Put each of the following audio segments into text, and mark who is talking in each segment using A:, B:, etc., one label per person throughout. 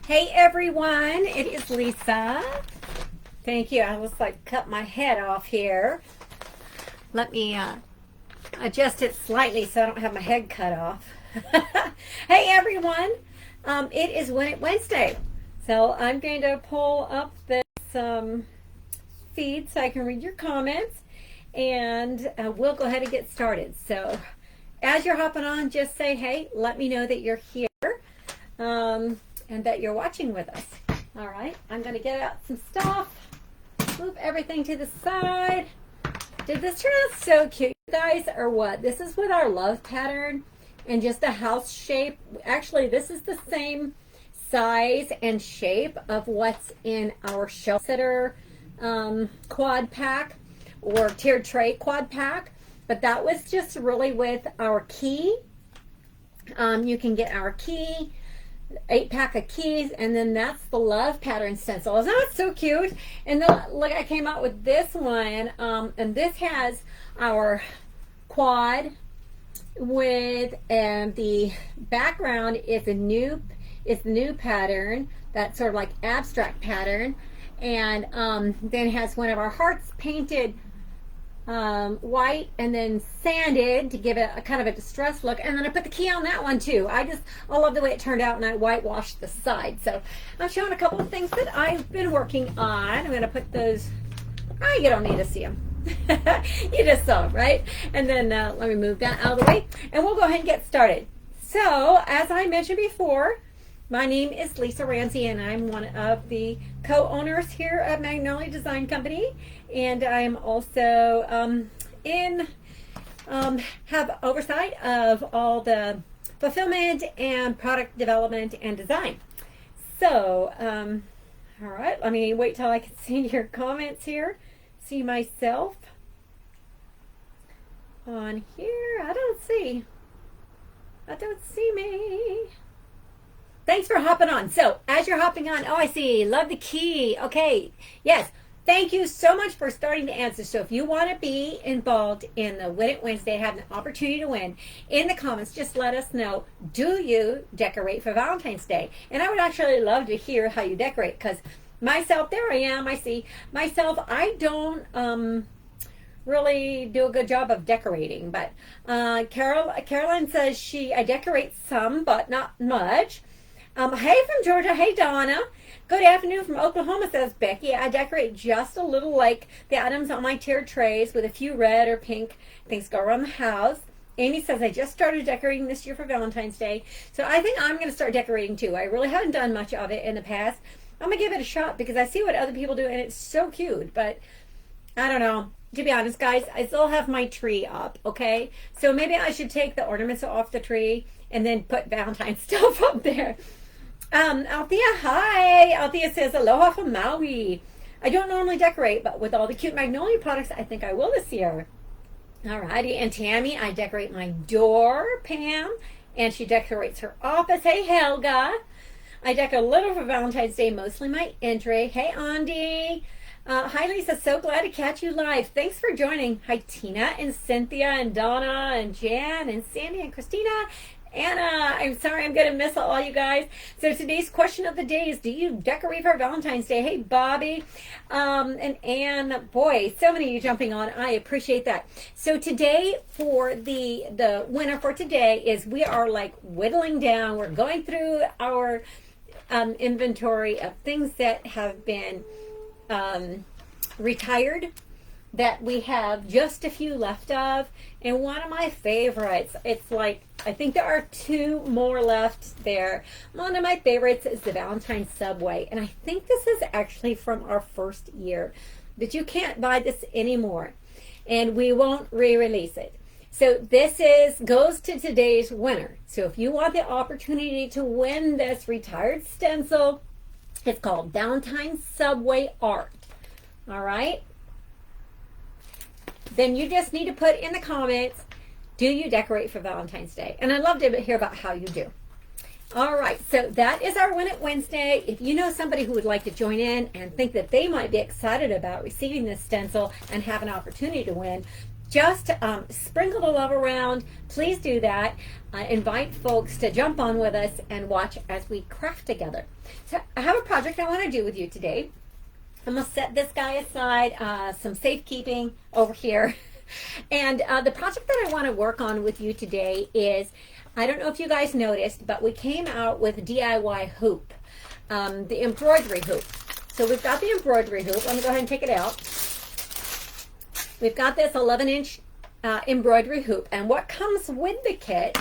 A: Hey everyone, it is Lisa. Thank you. I was like cut my head off here. Let me adjust it slightly so I don't have my head cut off. Hey everyone, it is Wednesday. So I'm going to pull up this feed so I can read your comments, and we'll go ahead and get started. So as you're hopping on, just say hey, let me know that you're here. And that you're watching with us. All right, I'm going to get out some stuff, move everything to the side. Did this turn out so cute, guys, or what? This is with our love pattern and just a house shape. Actually, this is the same size and shape of what's in our shelf sitter quad pack or tiered tray quad pack, but that was just really with our key. You can get our key, 8-pack of keys, and then that's the love pattern stencil. Isn't that so cute? And then look, I came out with this one, and this has our quad with, and the background is the new pattern, that sort of like abstract pattern, and then it has one of our hearts painted white and then sanded to give it a kind of a distressed look, and then I put the key on that one too. I love the way it turned out, and I whitewashed the side. So I'm showing a couple of things that I've been working on. I'm going to put those, you don't need to see them. You just saw them, right? And then let me move that out of the way, and we'll go ahead and get started. So as I mentioned before, my name is Lisa Ramsey, and I'm one of the co-owners here at Magnolia Design Company, and I'm also have oversight of all the fulfillment and product development and design. So, all right, let me wait till I can see your comments here. See myself on here. I don't see me. Thanks for hopping on. So as you're hopping on, I see, love the key. Okay, yes, thank you so much for starting to answer. So if you want to be involved in the Win It Wednesday, have an opportunity to win, in the comments, just let us know, do you decorate for Valentine's Day? And I would actually love to hear how you decorate, because myself, there I am, I see myself, I don't really do a good job of decorating, but Caroline says I decorate some, but not much. Hey from Georgia, hey Donna. Good afternoon from Oklahoma, says Becky. I decorate just a little, like the items on my tiered trays, with a few red or pink things go around the house. Amy says, I just started decorating this year for Valentine's Day. So I think I'm going to start decorating too. I really haven't done much of it in the past. I'm going to give it a shot because I see what other people do and it's so cute. But I don't know. To be honest, guys, I still have my tree up, okay? So maybe I should take the ornaments off the tree and then put Valentine's stuff up there. Althea, hi. Althea says, aloha from Maui. I don't normally decorate, but with all the cute Magnolia products, I think I will this year. Alrighty, and Tammy, I decorate my door, Pam, and she decorates her office. Hey, Helga. I decorate a little for Valentine's Day, mostly my entry. Hey, Andy. Hi, Lisa. So glad to catch you live. Thanks for joining. Hi, Tina and Cynthia and Donna and Jan and Sandy and Christina. Anna, I'm sorry, I'm going to miss all you guys. So today's question of the day is, do you decorate for Valentine's Day? Hey, Bobby, and Ann, boy, so many of you jumping on. I appreciate that. So today, for the winner for today is, we are like whittling down. We're going through our inventory of things that have been retired, that we have just a few left of. And one of my favorites, it's like, I think there are 2 more left there. One of my favorites is the Valentine Subway, and I think this is actually from our first year, but you can't buy this anymore, and we won't re-release it. So this goes to today's winner. So if you want the opportunity to win this retired stencil, it's called Valentine Subway Art. All right? Then you just need to put in the comments, do you decorate for Valentine's Day? And I'd love to hear about how you do. All right, so that is our Win It Wednesday. If you know somebody who would like to join in and think that they might be excited about receiving this stencil and have an opportunity to win, just sprinkle the love around. Please do that. Invite folks to jump on with us and watch as we craft together. So I have a project I want to do with you today. I'm going to set this guy aside, some safekeeping over here. And the project that I want to work on with you today is, I don't know if you guys noticed, but we came out with DIY hoop, the embroidery hoop. So we've got the embroidery hoop. Let me go ahead and take it out. We've got this 11-inch embroidery hoop, and what comes with the kit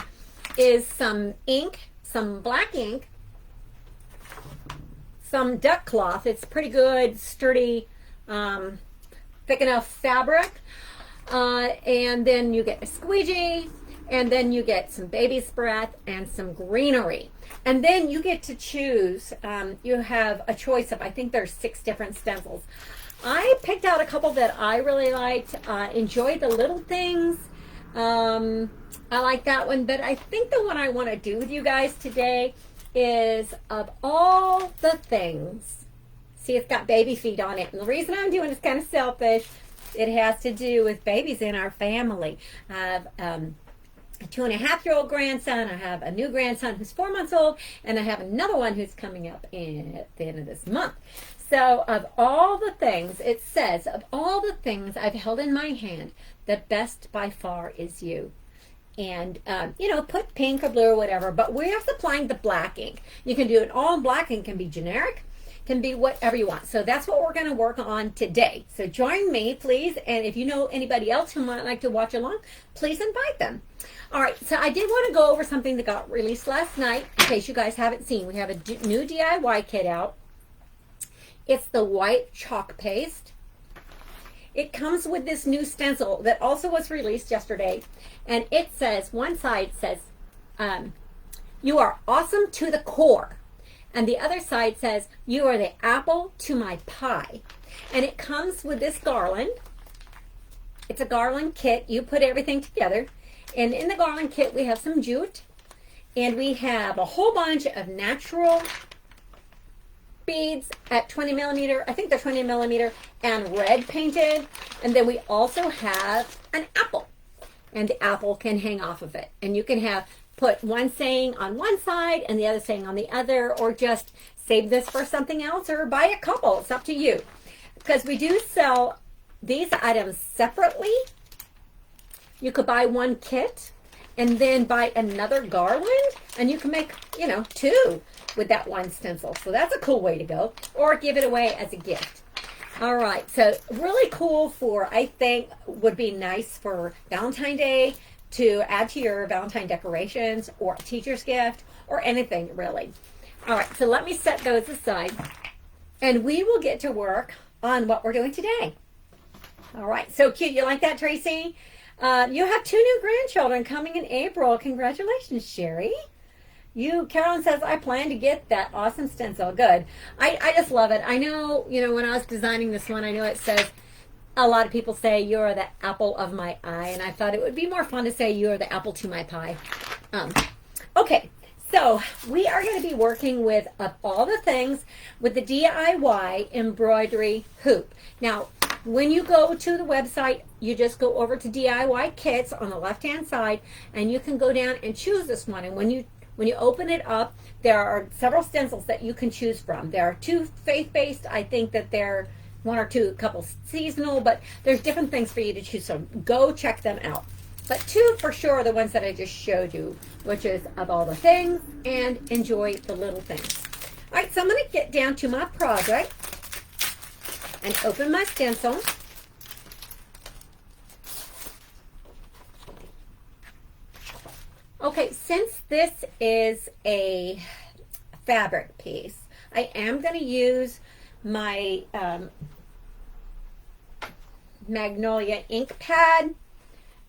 A: is some ink, some black ink, some duck cloth. It's pretty good, sturdy, thick enough fabric, and then you get a squeegee, and then you get some baby's breath and some greenery. And then you get to choose, you have a choice of, I think there's 6 different stencils. I picked out a couple that I really liked, enjoyed the little things. I like that one, but I think the one I want to do with you guys today is, of all the things, see, it's got baby feet on it. And the reason I'm doing it is kind of selfish. It has to do with babies in our family. I have a 2.5-year-old grandson. I have a new grandson who's 4 months old, and I have another one who's coming up at the end of this month. So of all the things, it says, of all the things I've held in my hand, the best by far is you. And, you know, put pink or blue or whatever, but we're supplying the black ink. You can do it all in black ink, can be generic, can be whatever you want. So that's what we're going to work on today. So join me, please. And if you know anybody else who might like to watch along, please invite them. All right, so I did want to go over something that got released last night, in case you guys haven't seen. We have a new DIY kit out. It's the white chalk paste. It comes with this new stencil that also was released yesterday. And it says, one side says, you are awesome to the core. And the other side says, you are the apple to my pie. And it comes with this garland. It's a garland kit. You put everything together. And in the garland kit, we have some jute. And we have a whole bunch of natural beads at 20 millimeter. I think they're 20 millimeter and red painted. And then we also have an apple. And the apple can hang off of it. And you can have put one saying on one side and the other saying on the other, or just save this for something else, or buy a couple. It's up to you. Because we do sell these items separately. You could buy one kit and then buy another garland, and you can make, you know, 2 with that one stencil. So that's a cool way to go, or give it away as a gift. All right, so really cool for, I think, would be nice for Valentine Day, to add to your Valentine decorations, or a teacher's gift, or anything really. All right, so let me set those aside, and we will get to work on what we're doing today. All right, so cute. You like that, Tracy? You have 2 new grandchildren coming in April. Congratulations, Sherry. Carolyn says, I plan to get that awesome stencil. Good. I just love it. I know, you know, when I was designing this one, I know it says, a lot of people say, you're the apple of my eye. And I thought it would be more fun to say, you're the apple to my pie. Okay, so we are going to be working with, of all the things, with the DIY embroidery hoop. Now, when you go to the website, you just go over to DIY kits on the left-hand side, and you can go down and choose this one. And when you open it up, there are several stencils that you can choose from. There are 2 faith-based. I think that there are 1 or 2 couple seasonal, but there's different things for you to choose from. Go check them out. But 2 for sure are the ones that I just showed you, which is of all the things and enjoy the little things. All right, so I'm going to get down to my project and open my stencil. Okay, since this is a fabric piece, I am going to use my Magnolia ink pad.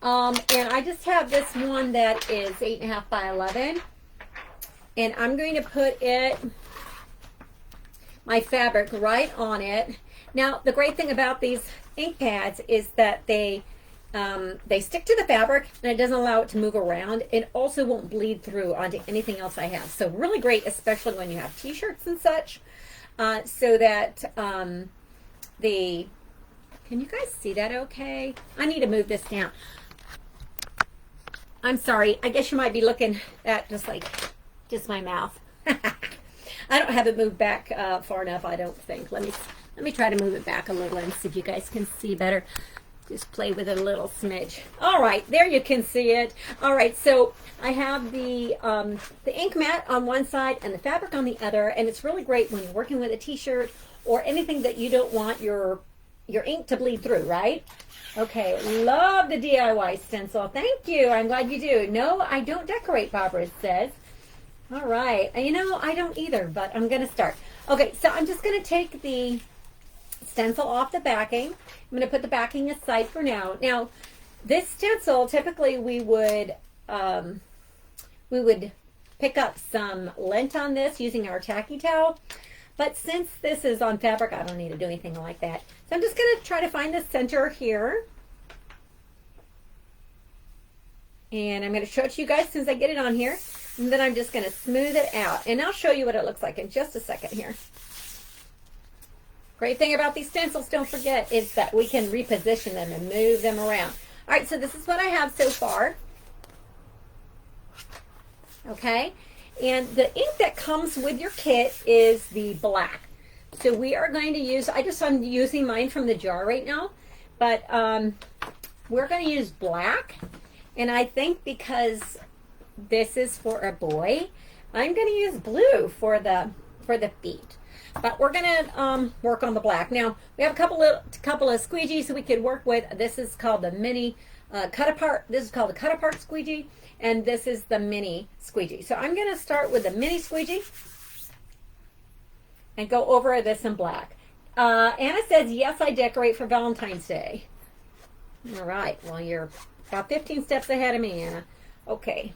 A: And I just have this one that is 8.5 by 11. And I'm going to put my fabric right on it. Now, the great thing about these ink pads is that they stick to the fabric, and it doesn't allow it to move around. It also won't bleed through onto anything else I have. So really great, especially when you have t-shirts and such, so that Can you guys see that okay? I need to move this down. I'm sorry. I guess you might be looking at just my mouth. I don't have it moved back far enough, I don't think. Let me try to move it back a little and see if you guys can see better. Just play with it a little smidge. All right, there you can see it. All right, so I have the ink mat on one side and the fabric on the other, and it's really great when you're working with a t-shirt or anything that you don't want your ink to bleed through, right? Okay, love the DIY stencil. Thank you. I'm glad you do. No, I don't decorate, Barbara says. All right. You know, I don't either, but I'm going to start. Okay, so I'm just going to take the stencil off the backing. I'm going to put the backing aside for now. Now, this stencil, typically we would pick up some lint on this using our tacky towel. But since this is on fabric, I don't need to do anything like that. So I'm just going to try to find the center here. And I'm going to show it to you guys as soon as I get it on here. And then I'm just going to smooth it out. And I'll show you what it looks like in just a second here. Great thing about these stencils, don't forget, is that we can reposition them and move them around. All right, so this is what I have so far. Okay. And the ink that comes with your kit is the black. So we are going to use, I'm using mine from the jar right now, but we're going to use black. And I think because this is for a boy, I'm going to use blue for the feet. But we're going to work on the black. Now, we have a couple of squeegees we could work with. This is called the mini cut apart. This is called the cut apart squeegee. And this is the mini squeegee. So I'm going to start with the mini squeegee and go over this in black. Anna says, yes, I decorate for Valentine's Day. All right. Well, you're about 15 steps ahead of me, Anna. Okay.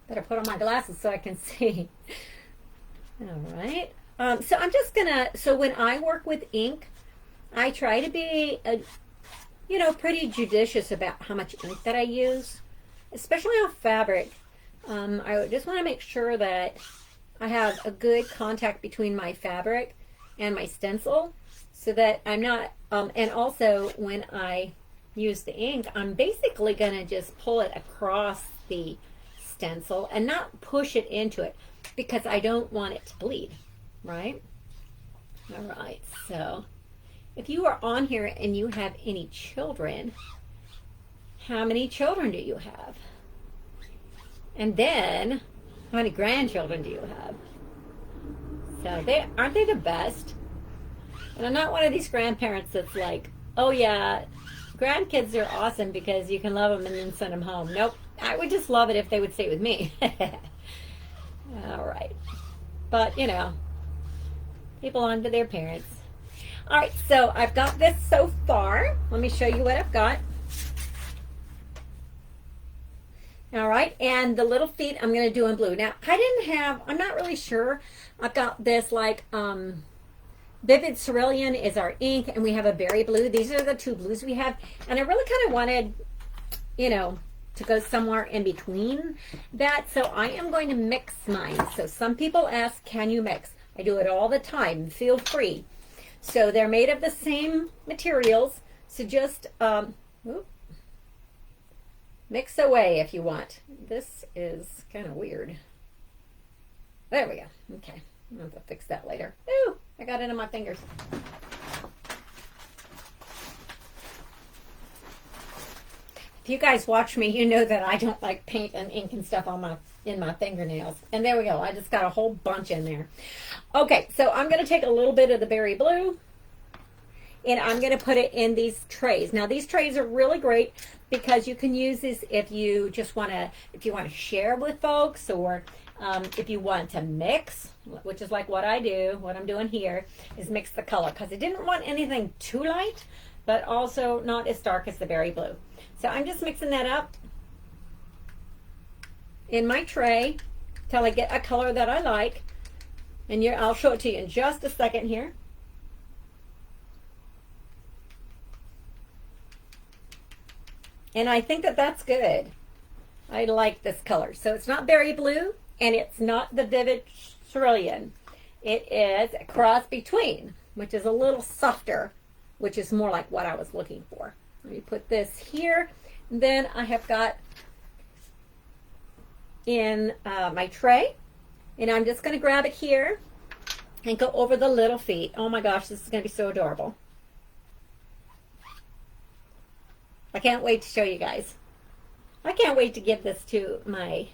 A: Better put on my glasses so I can see. All right. So I'm just going to, so when I work with ink, I try to be, pretty judicious about how much ink that I use. Especially on fabric, I just want to make sure that I have a good contact between my fabric and my stencil so that I'm not, and also when I use the ink, I'm basically going to just pull it across the stencil and not push it into it because I don't want it to bleed, right? All right, so if you are on here and you have any children, how many children do you have? And then, how many grandchildren do you have? So, aren't they the best? And I'm not one of these grandparents that's like, oh yeah, grandkids are awesome because you can love them and then send them home. Nope. I would just love it if they would stay with me. All right. But, they belong to their parents. All right, so I've got this so far. Let me show you what I've got. All right, and the little feet I'm going to do in blue. Now, I'm not really sure. I've got this Vivid Cerulean is our ink, and we have a berry blue. These are the two blues we have. And I really kind of wanted, to go somewhere in between that. So I am going to mix mine. So some people ask, can you mix? I do it all the time. Feel free. So they're made of the same materials. So just, mix away if you want. This is kind of weird. There we go. Okay. I'm going to have to fix that later. Ooh, I got it on my fingers. If you guys watch me, you know that I don't like paint and ink and stuff in my fingernails. And there we go. I just got a whole bunch in there. Okay, so I'm going to take a little bit of the berry blue and I'm going to put it in these trays. Now these trays are really great because you can use this if you just want to, share with folks, or if you want to mix, which is like what I do, what I'm doing here is mix the color because I didn't want anything too light, but also not as dark as the berry blue. So I'm just mixing that up in my tray till I get a color that I like. And I'll show it to you in just a second here. And I think that that's good. I like this color. So it's not berry blue and it's not the Vivid Cerulean. It is a cross between, which is a little softer which is more like what I was looking for. Let me put this here. Then I have got in my tray, and I'm just going to grab it here and go over the little feet. Oh my gosh, this is going to be so adorable. I can't wait to show you guys. I can't wait to give this to my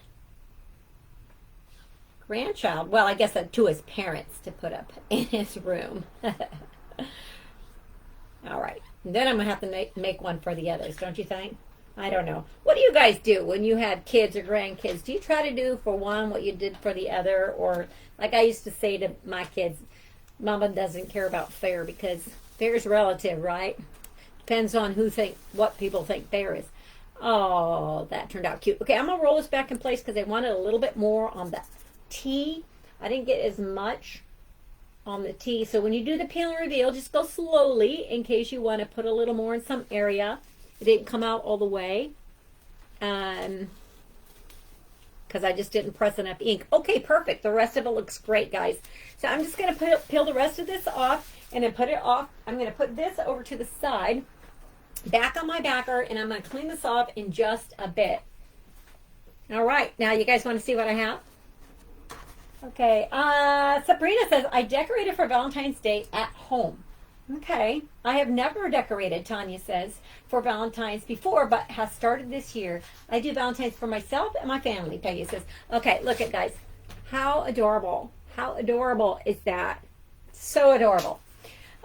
A: grandchild. Well, I guess to his parents to put up in his room. All right. And then I'm going to have to make one for the others, don't you think? I don't know. What do you guys do when you have kids or grandkids? Do you try to do for one what you did for the other? Or like I used to say to my kids, Mama doesn't care about fair because fair is relative, right? Depends on what people think fair is. Oh, that turned out cute. Okay, I'm going to roll this back in place because I wanted a little bit more on the T. I didn't get as much on the T. So when you do the peel and reveal, just go slowly in case you want to put a little more in some area. It didn't come out all the way because I just didn't press enough ink. Okay, perfect. The rest of it looks great, guys. So I'm just going to peel the rest of this off and then put it off. I'm going to put this over to the side, back on my backer, and I'm going to clean this off in just a bit. All right, now you guys want to see what I have? Okay, Sabrina says, I decorated for Valentine's Day at home. Okay, I have never decorated, Tanya says, for Valentine's before, but has started this year. I do Valentine's for myself and my family, Peggy says. Okay, look at guys. How adorable. How adorable is that? So adorable.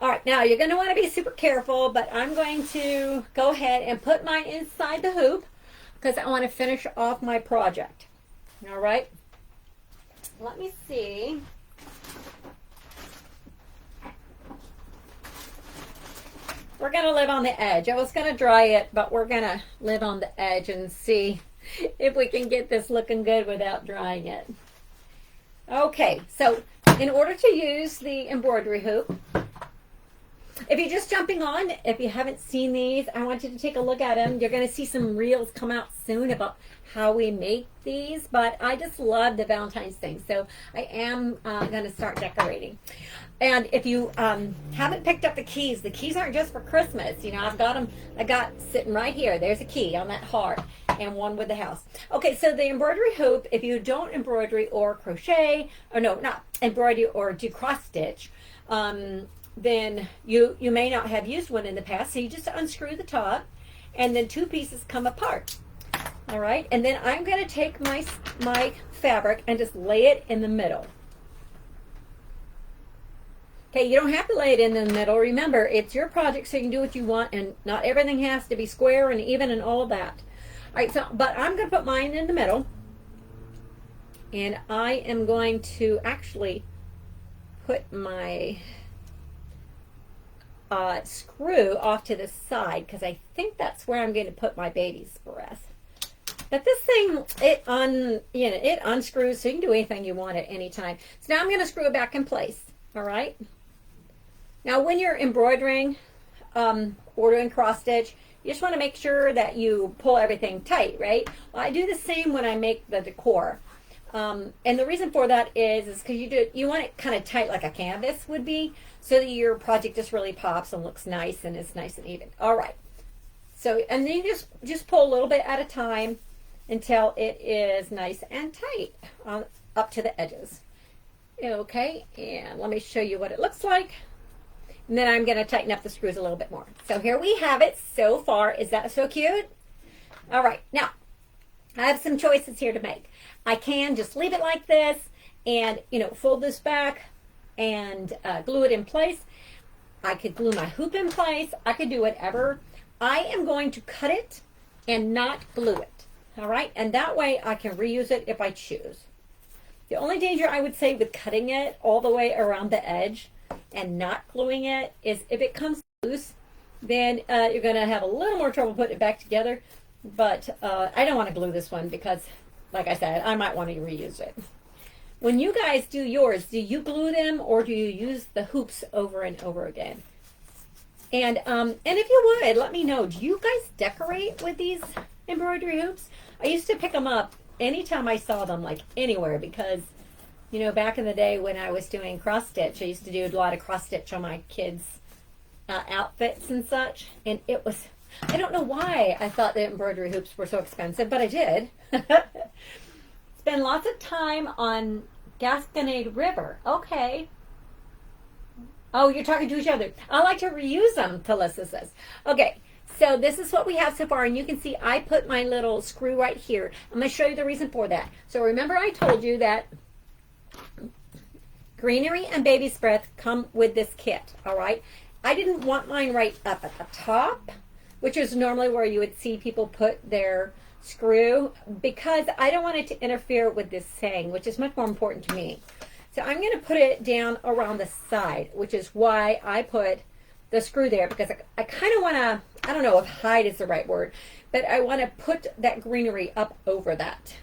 A: All right, now you're going to want to be super careful, but I'm going to go ahead and put mine inside the hoop because I want to finish off my project. All right. Let me see. We're going to live on the edge. I was going to dry it, but we're going to live on the edge and see if we can get this looking good without drying it. Okay, so in order to use the embroidery hoop, if you're just jumping on, if you haven't seen these, I want you to take a look at them. You're going to see some reels come out soon about how we make these, but I just love the Valentine's thing, so I am going to start decorating. And if you haven't picked up the keys aren't just for Christmas. You know, I've got them, I got sitting right here. There's a key on that heart and one with the house. Okay, so the embroidery hoop, if you don't embroidery or crochet, or no, not embroidery or do cross stitch, then you may not have used one in the past. So you just unscrew the top and then two pieces come apart. All right, and then I'm going to take my fabric and just lay it in the middle. Okay, you don't have to lay it in the middle. Remember, it's your project, so you can do what you want, and not everything has to be square and even and all of that. All right, so, but I'm going to put mine in the middle, and I am going to actually put my screw off to the side because I think that's where I'm going to put my baby's breath. But this thing, it unscrews, so you can do anything you want at any time. So now I'm going to screw it back in place. All right. Now, when you're embroidering or doing cross stitch, you just want to make sure that you pull everything tight, right? Well, I do the same when I make the decor. And the reason for that is because you want it kind of tight like a canvas would be, so that your project just really pops and looks nice and is nice and even. All right. So, and then you just pull a little bit at a time until it is nice and tight up to the edges. Okay, and let me show you what it looks like. And then I'm going to tighten up the screws a little bit more. So here we have it so far. Is that so cute? All right, now I have some choices here to make. I can just leave it like this and, fold this back and glue it in place. I could glue my hoop in place. I could do whatever. I am going to cut it and not glue it. All right, and that way I can reuse it if I choose. The only danger I would say with cutting it all the way around the edge and not gluing it is if it comes loose, then you're going to have a little more trouble putting it back together. But I don't want to glue this one because, like I said, I might want to reuse it. When you guys do yours, do you glue them or do you use the hoops over and over again? And if you would, let me know. Do you guys decorate with these embroidery hoops? I used to pick them up anytime I saw them, like anywhere, because back in the day when I was doing cross stitch, I used to do a lot of cross stitch on my kids' outfits and such. And it was, I don't know why I thought the embroidery hoops were so expensive, but I did. Spend lots of time on Gasconade River. Okay. Oh, you're talking to each other. I like to reuse them, Talissa says. Okay, so this is what we have so far, and you can see I put my little screw right here. I'm going to show you the reason for that. So remember I told you that greenery and baby's breath come with this kit, all right? I didn't want mine right up at the top, which is normally where you would see people put their screw, because I don't want it to interfere with this saying, which is much more important to me. So I'm going to put it down around the side, which is why I put the screw there, because I kind of want to, I don't know if hide is the right word, but I want to put that greenery up over that.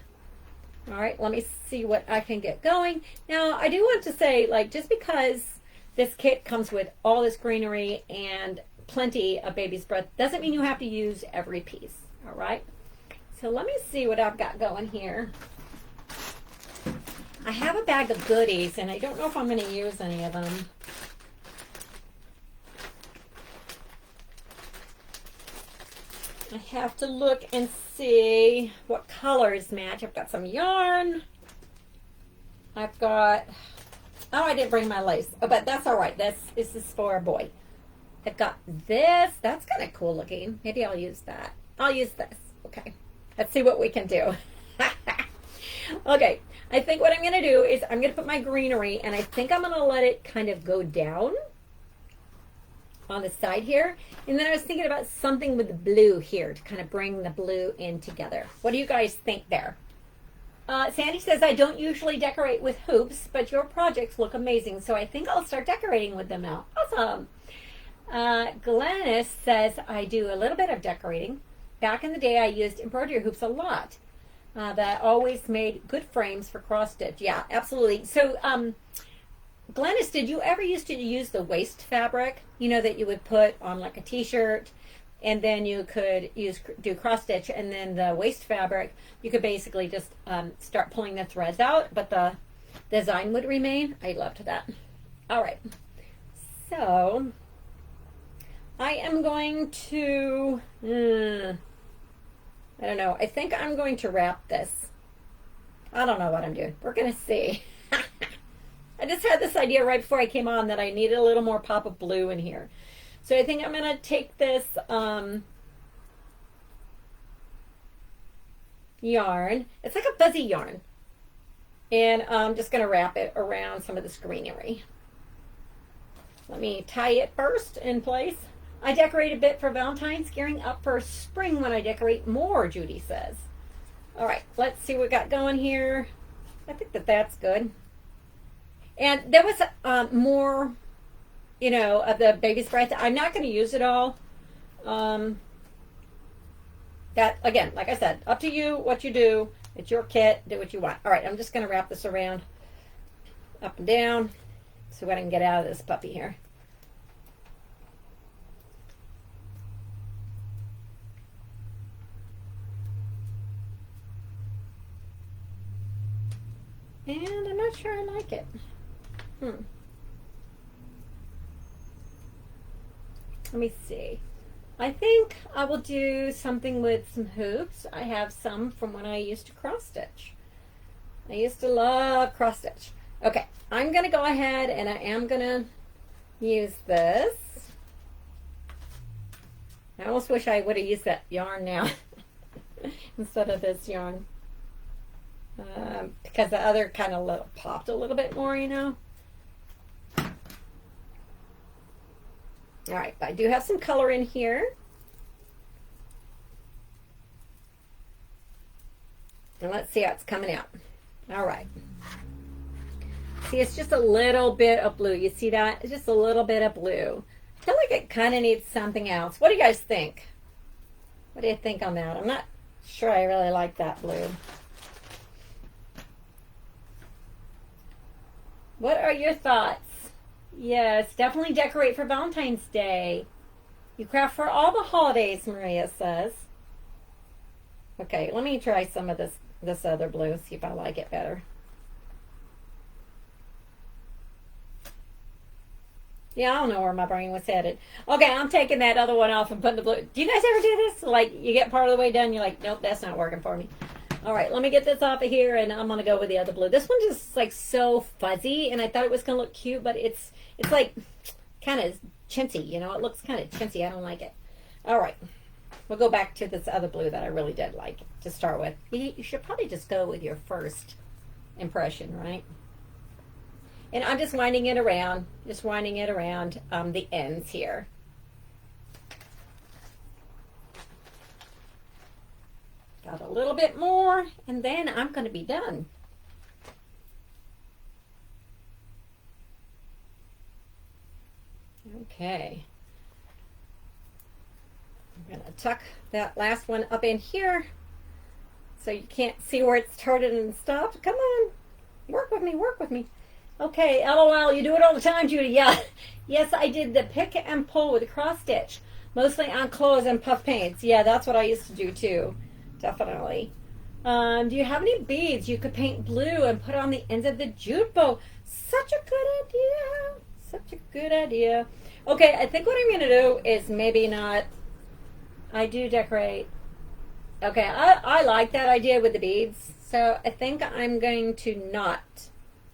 A: All right, let me see what I can get going. Now, I do want to say, like, just because this kit comes with all this greenery and plenty of baby's breath doesn't mean you have to use every piece, all right? So let me see what I've got going here. I have a bag of goodies, and I don't know if I'm going to use any of them. I have to look and see what colors match. I've got some yarn. I've got, oh, I didn't bring my lace. Oh, but that's all right. This is for a boy. I've got this. That's kind of cool looking. Maybe I'll use that. I'll use this. Okay. Let's see what we can do. Okay. I think what I'm going to do is I'm going to put my greenery, and I think I'm going to let it kind of go down on the side here. And then I was thinking about something with the blue here to kind of bring the blue in together. What do you guys think there? Sandy says, I don't usually decorate with hoops, but your projects look amazing, so I think I'll start decorating with them now. Awesome. Glennis says, I do a little bit of decorating. Back in the day, I used embroidery hoops a lot. That always made good frames for cross stitch. Yeah, absolutely. So, Glennis, did you ever used to use the waste fabric? You know, that you would put on like a t-shirt, and then you could do cross stitch, and then the waste fabric, you could basically just start pulling the threads out, but the design would remain. I loved that. All right. So, I am going to, I don't know. I think I'm going to wrap this. I don't know what I'm doing. We're going to see. I just had this idea right before I came on that I needed a little more pop of blue in here. So I think I'm going to take this yarn. It's like a fuzzy yarn. And I'm just going to wrap it around some of this greenery. Let me tie it first in place. I decorate a bit for Valentine's, gearing up for spring when I decorate more, Judy says. All right, let's see what we got going here. I think that's good. And there was more, you know, of the baby's breath. I'm not going to use it all. That, again, like I said, up to you what you do. It's your kit. Do what you want. All right, I'm just going to wrap this around up and down. See what I can get out of this puppy here. And I'm not sure I like it. Let me see. I think I will do something with some hoops. I have some from when I used to cross stitch. I used to love cross stitch. Okay, I'm going to go ahead and I am going to use this. I almost wish I would have used that yarn now instead of this yarn. Because the other kind of popped a little bit more, you know. All right, I do have some color in here. And let's see how it's coming out. All right. See, it's just a little bit of blue. You see that? It's just a little bit of blue. I feel like it kind of needs something else. What do you guys think? What do you think on that? I'm not sure I really like that blue. What are your thoughts? Yes, definitely decorate for Valentine's Day. You craft for all the holidays, Maria says. Okay, let me try some of this other blue, see if I like it better. Yeah, I don't know where my brain was headed. Okay, I'm taking that other one off and putting the blue. Do you guys ever do this? Like, you get part of the way done, you're like, nope, that's not working for me. All right, let me get this off of here, and I'm gonna go with the other blue. This one just like so fuzzy, and I thought it was gonna look cute, but it's like kind of chintzy. You know, it looks kind of chintzy. I don't like it. All right, we'll go back to this other blue that I really did like to start with. You should probably just go with your first impression, right? And I'm just winding it around, the ends here. Got a little bit more, and then I'm going to be done. Okay. I'm going to tuck that last one up in here so you can't see where it started and stopped. Come on, work with me, work with me. Okay, LOL, you do it all the time, Judy. Yeah, yes, I did the pick and pull with a cross stitch, mostly on clothes and puff paints. Yeah, that's what I used to do too, definitely. Do you have any beads you could paint blue and put on the ends of the jute bow? Such a good idea, such a good idea. Okay, I think what I'm going to do is maybe not, I do decorate. Okay, I like that idea with the beads, so I think I'm going to not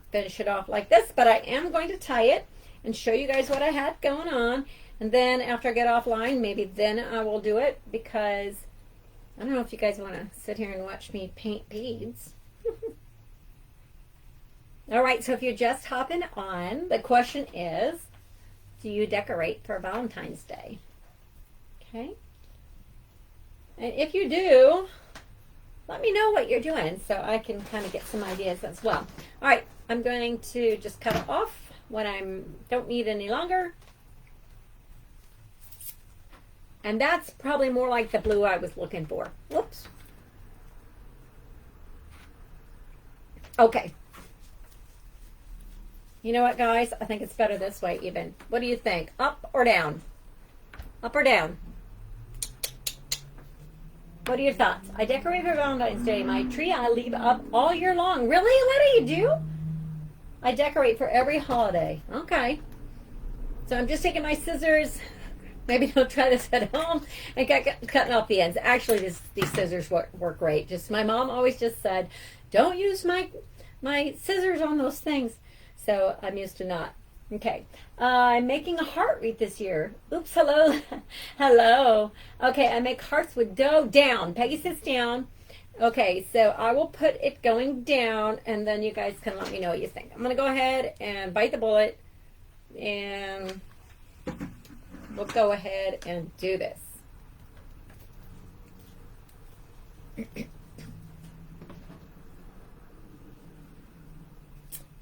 A: finish it off like this, but I am going to tie it and show you guys what I had going on, and then after I get offline, maybe then I will do it, because I don't know if you guys want to sit here and watch me paint beads. All right, so if you're just hopping on, the question is, do you decorate for Valentine's Day? Okay, and if you do, let me know what you're doing so I can kind of get some ideas as well. All right, I'm going to just cut off what I don't need any longer. And that's probably more like the blue I was looking for. Whoops. Okay. You know what, guys? I think it's better this way even. What do you think? Up or down? Up or down? What are your thoughts? I decorate for Valentine's Day. My tree I leave up all year long. Really? What do you do? I decorate for every holiday. Okay. So I'm just taking my scissors. Maybe don't try this at home. And cutting off the ends. Actually, these scissors work great. Just my mom always just said, don't use my scissors on those things. So I'm used to not. Okay. I'm making a heart wreath this year. Oops, hello. Hello. Okay, I make hearts with dough down. Peggy sits down. Okay, so I will put it going down, and then you guys can let me know what you think. I'm going to go ahead and bite the bullet, and we'll go ahead and do this.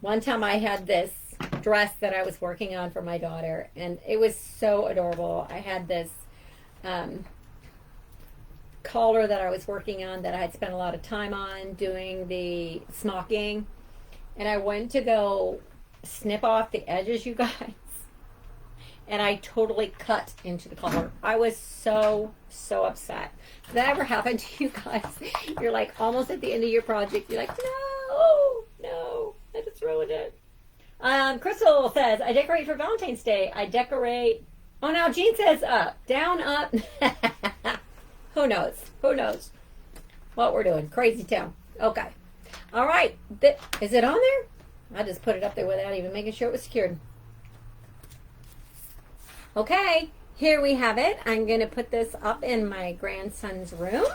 A: One time I had this dress that I was working on for my daughter, and it was so adorable. I had this collar that I was working on that I had spent a lot of time on doing the smocking, and I went to go snip off the edges, you guys, and I totally cut into the collar. I was so upset. Did that ever happen to you guys? You're like almost at the end of your project, you're like, no, I just ruined it. Crystal says, I decorate for Valentine's Day. I decorate, oh, now Jean says up, down, up. Who knows what we're doing. Crazy town. Okay. All right. Is it on there? I just put it up there without even making sure it was secured. Okay. Here we have it. I'm going to put this up in my grandson's room,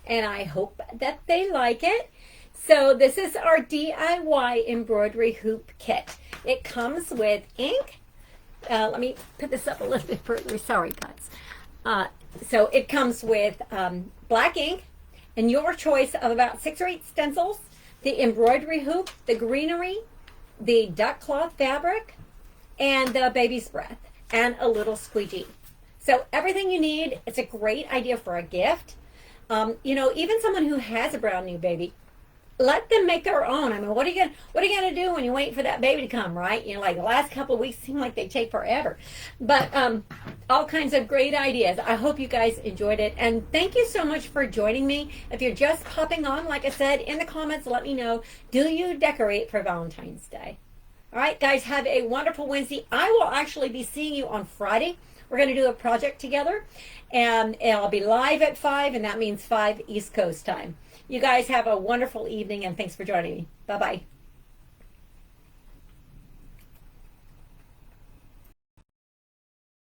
A: and I hope that they like it. So this is our DIY Embroidery Hoop Kit. It comes with ink. Let me put this up a little bit further. Sorry, guys. So it comes with black ink and your choice of about 6 or 8 stencils, the embroidery hoop, the greenery, the duck cloth fabric, and the baby's breath, and a little squeegee. So everything you need. It's a great idea for a gift. You know, even someone who has a brand new baby, let them make their own. I mean, what are you gonna do when you wait for that baby to come, right? You know, like the last couple of weeks seem like they take forever. But all kinds of great ideas. I hope you guys enjoyed it, and thank you so much for joining me. If you're just popping on, like I said, in the comments, let me know, do you decorate for Valentine's Day? All right, guys, have a wonderful Wednesday. I will actually be seeing you on Friday. We're going to do a project together, and I'll be live at 5, and that means 5 East Coast time. You guys have a wonderful evening, and thanks for joining me. Bye-bye.